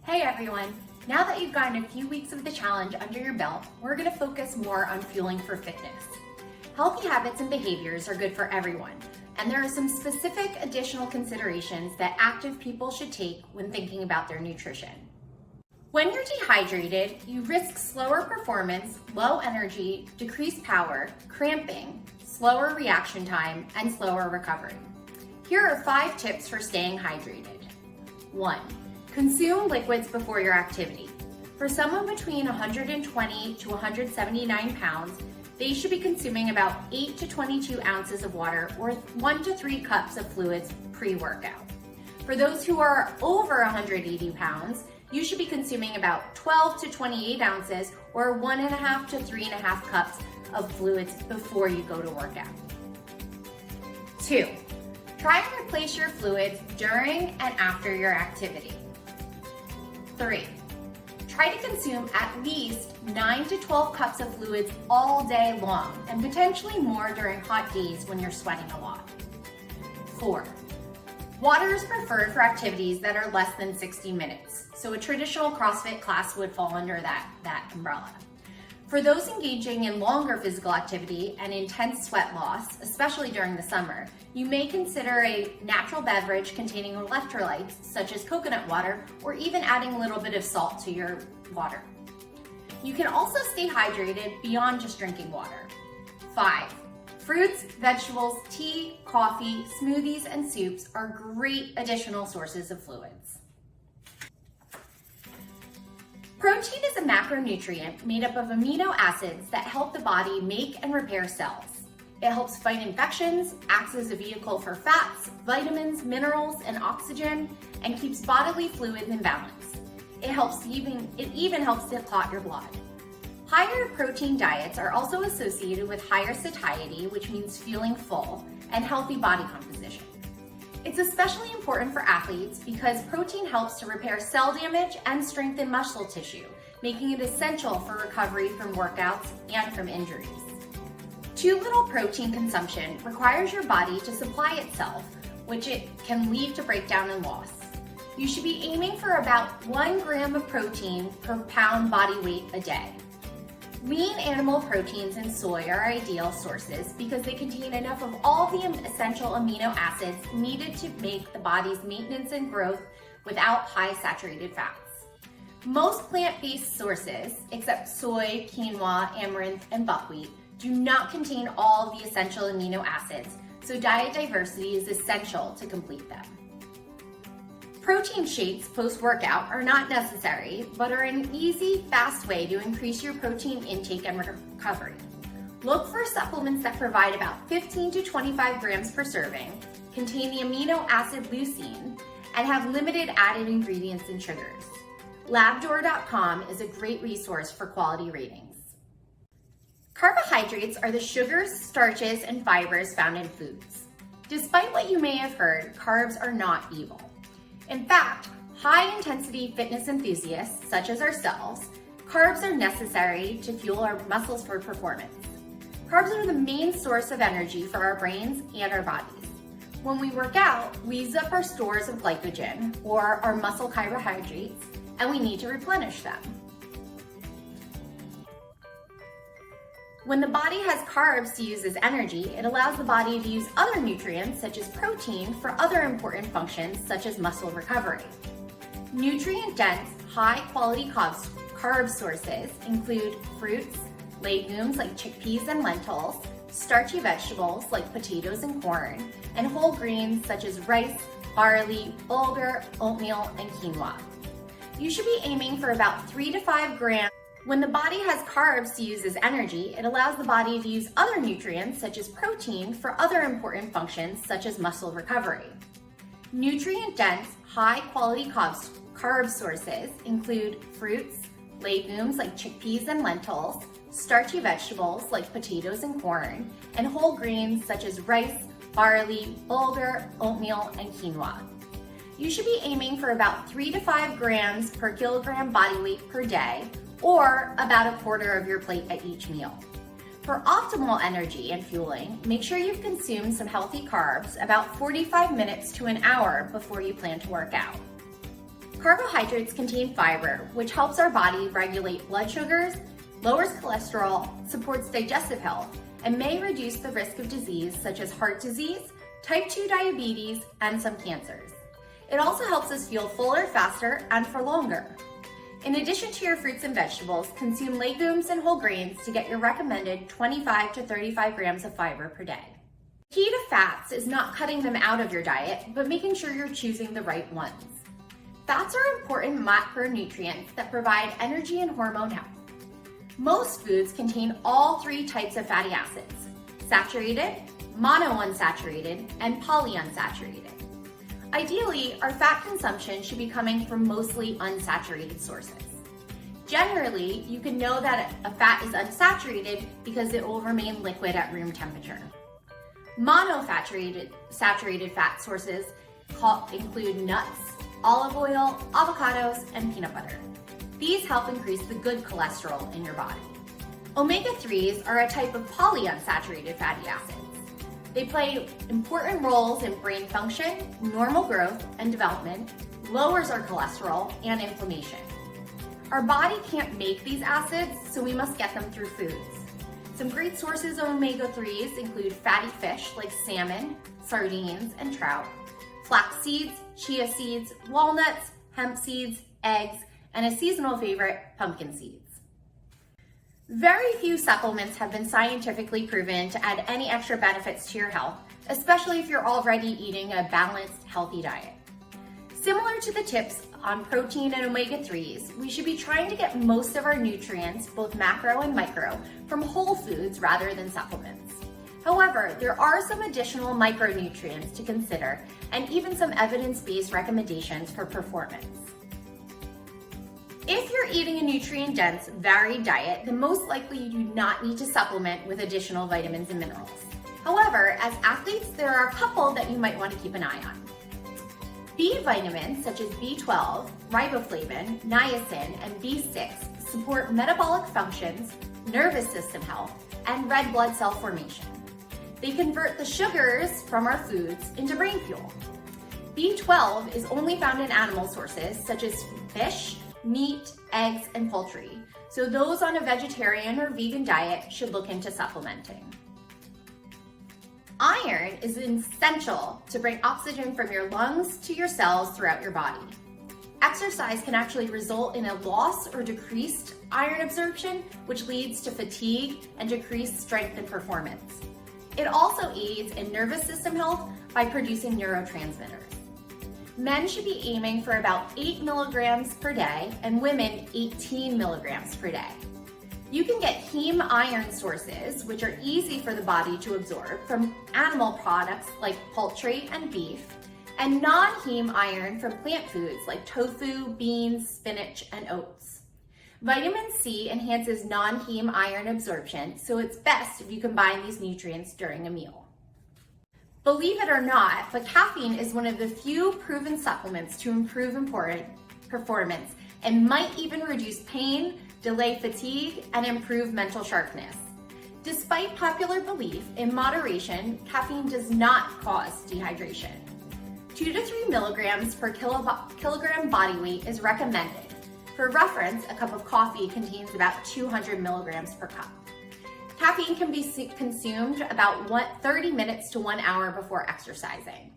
Hey everyone! Now that you've gotten a few weeks of the challenge under your belt, we're going to focus more on fueling for fitness. Healthy habits and behaviors are good for everyone, and there are some specific additional considerations that active people should take when thinking about their nutrition. When you're dehydrated, you risk slower performance, low energy, decreased power, cramping, slower reaction time, and slower recovery. Here are 5 tips for staying hydrated. 1. Consume liquids before your activity. For someone between 120 to 179 pounds, they should be consuming about 8 to 22 ounces of water or 1 to 3 cups of fluids pre-workout. For those who are over 180 pounds, you should be consuming about 12 to 28 ounces or 1.5 to 3.5 cups of fluids before you go to workout. 2. Try and replace your fluids during and after your activity. 3. Try to consume at least 9 to 12 cups of fluids all day long, and potentially more during hot days when you're sweating a lot. 4. Water is preferred for activities that are less than 60 minutes, so a traditional CrossFit class would fall under that umbrella. For those engaging in longer physical activity and intense sweat loss, especially during the summer, you may consider a natural beverage containing electrolytes such as coconut water, or even adding a little bit of salt to your water. You can also stay hydrated beyond just drinking water. 5. Fruits, vegetables, tea, coffee, smoothies, and soups are great additional sources of fluids. Protein is a macronutrient made up of amino acids that help the body make and repair cells. It helps fight infections, acts as a vehicle for fats, vitamins, minerals, and oxygen, and keeps bodily fluids in balance. It even helps to clot your blood. Higher protein diets are also associated with higher satiety, which means feeling full, and healthy body composition. It's especially important for athletes because protein helps to repair cell damage and strengthen muscle tissue, making it essential for recovery from workouts and from injuries. Too little protein consumption requires your body to supply itself, which it can lead to breakdown and loss. You should be aiming for about 1 gram of protein per pound body weight a day. Lean animal proteins and soy are ideal sources because they contain enough of all the essential amino acids needed to make the body's maintenance and growth without high saturated fats. Most plant-based sources, except soy, quinoa, amaranth, and buckwheat, do not contain all of the essential amino acids, so diet diversity is essential to complete them. Protein shakes post-workout are not necessary, but are an easy, fast way to increase your protein intake and recovery. Look for supplements that provide about 15 to 25 grams per serving, contain the amino acid leucine, and have limited added ingredients and sugars. Labdoor.com is a great resource for quality ratings. Carbohydrates are the sugars, starches, and fibers found in foods. Despite what you may have heard, carbs are not evil. In fact, high-intensity fitness enthusiasts, such as ourselves, carbs are necessary to fuel our muscles for performance. Carbs are the main source of energy for our brains and our bodies. When we work out, we use up our stores of glycogen, or our muscle carbohydrates, and we need to replenish them. When the body has carbs to use as energy, it allows the body to use other nutrients, such as protein, for other important functions, such as muscle recovery. Nutrient-dense, high-quality carb sources include fruits, legumes like chickpeas and lentils, starchy vegetables like potatoes and corn, and whole grains such as rice, barley, bulgur, oatmeal, and quinoa. You should be aiming for about 3 to 5 grams. When the body has carbs to use as energy, it allows the body to use other nutrients, such as protein, for other important functions, such as muscle recovery. Nutrient-dense, high-quality carb sources include fruits, legumes like chickpeas and lentils, starchy vegetables like potatoes and corn, and whole grains such as rice, barley, bulgur, oatmeal, and quinoa. You should be aiming for about 3 to 5 grams per kilogram body weight per day, or about a quarter of your plate at each meal. For optimal energy and fueling, make sure you've consumed some healthy carbs about 45 minutes to an hour before you plan to work out. Carbohydrates contain fiber, which helps our body regulate blood sugars, lowers cholesterol, supports digestive health, and may reduce the risk of disease such as heart disease, type 2 diabetes, and some cancers. It also helps us feel fuller faster and for longer. In addition to your fruits and vegetables, consume legumes and whole grains to get your recommended 25 to 35 grams of fiber per day. Key to fats is not cutting them out of your diet, but making sure you're choosing the right ones. Fats are important macronutrients that provide energy and hormone health. Most foods contain all three types of fatty acids: saturated, monounsaturated, and polyunsaturated. Ideally, our fat consumption should be coming from mostly unsaturated sources. Generally, you can know that a fat is unsaturated because it will remain liquid at room temperature. Saturated fat sources include nuts, olive oil, avocados, and peanut butter. These help increase the good cholesterol in your body. Omega-3s are a type of polyunsaturated fatty acids. They play important roles in brain function, normal growth and development, lowers our cholesterol, and inflammation. Our body can't make these acids, so we must get them through foods. Some great sources of omega-3s include fatty fish like salmon, sardines, and trout, flax seeds, chia seeds, walnuts, hemp seeds, eggs, and a seasonal favorite, pumpkin seeds. Very few supplements have been scientifically proven to add any extra benefits to your health, especially if you're already eating a balanced, healthy diet. Similar to the tips on protein and omega-3s, we should be trying to get most of our nutrients, both macro and micro, from whole foods rather than supplements. However, there are some additional micronutrients to consider and even some evidence-based recommendations for performance. If you're eating a nutrient-dense, varied diet, then most likely you do not need to supplement with additional vitamins and minerals. However, as athletes, there are a couple that you might want to keep an eye on. B vitamins such as B12, riboflavin, niacin, and B6 support metabolic functions, nervous system health, and red blood cell formation. They convert the sugars from our foods into brain fuel. B12 is only found in animal sources such as fish, meat, eggs, and poultry, so those on a vegetarian or vegan diet should look into supplementing. Iron is essential to bring oxygen from your lungs to your cells throughout your body. Exercise can actually result in a loss or decreased iron absorption, which leads to fatigue and decreased strength and performance. It also aids in nervous system health by producing neurotransmitters. Men should be aiming for about 8 milligrams per day and women 18 milligrams per day. You can get heme iron sources, which are easy for the body to absorb, from animal products like poultry and beef, and non-heme iron from plant foods like tofu, beans, spinach, and oats. Vitamin C enhances non-heme iron absorption, so it's best if you combine these nutrients during a meal. Believe it or not, but caffeine is one of the few proven supplements to improve performance and might even reduce pain, delay fatigue, and improve mental sharpness. Despite popular belief, in moderation, caffeine does not cause dehydration. 2 to 3 milligrams per kilogram body weight is recommended. For reference, a cup of coffee contains about 200 milligrams per cup. Caffeine can be consumed about 30 minutes to 1 hour before exercising.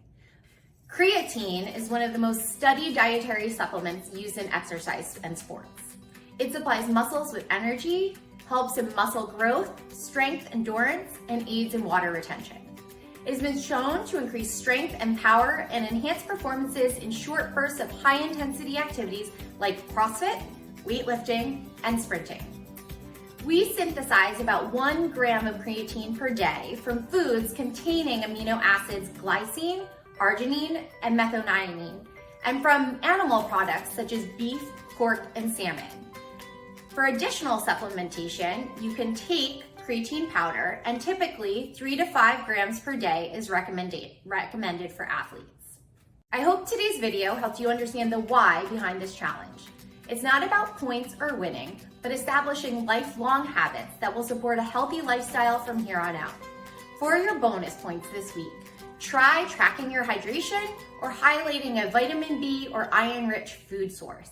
Creatine is one of the most studied dietary supplements used in exercise and sports. It supplies muscles with energy, helps in muscle growth, strength, endurance, and aids in water retention. It has been shown to increase strength and power and enhance performances in short bursts of high-intensity activities like CrossFit, weightlifting, and sprinting. We synthesize about 1 gram of creatine per day from foods containing amino acids glycine, arginine, and methionine, and from animal products such as beef, pork, and salmon. For additional supplementation, you can take creatine powder, and typically 3 to 5 grams per day is recommended for athletes. I hope today's video helped you understand the why behind this challenge. It's not about points or winning, but establishing lifelong habits that will support a healthy lifestyle from here on out. For your bonus points this week, Try tracking your hydration or highlighting a vitamin B or iron-rich food source.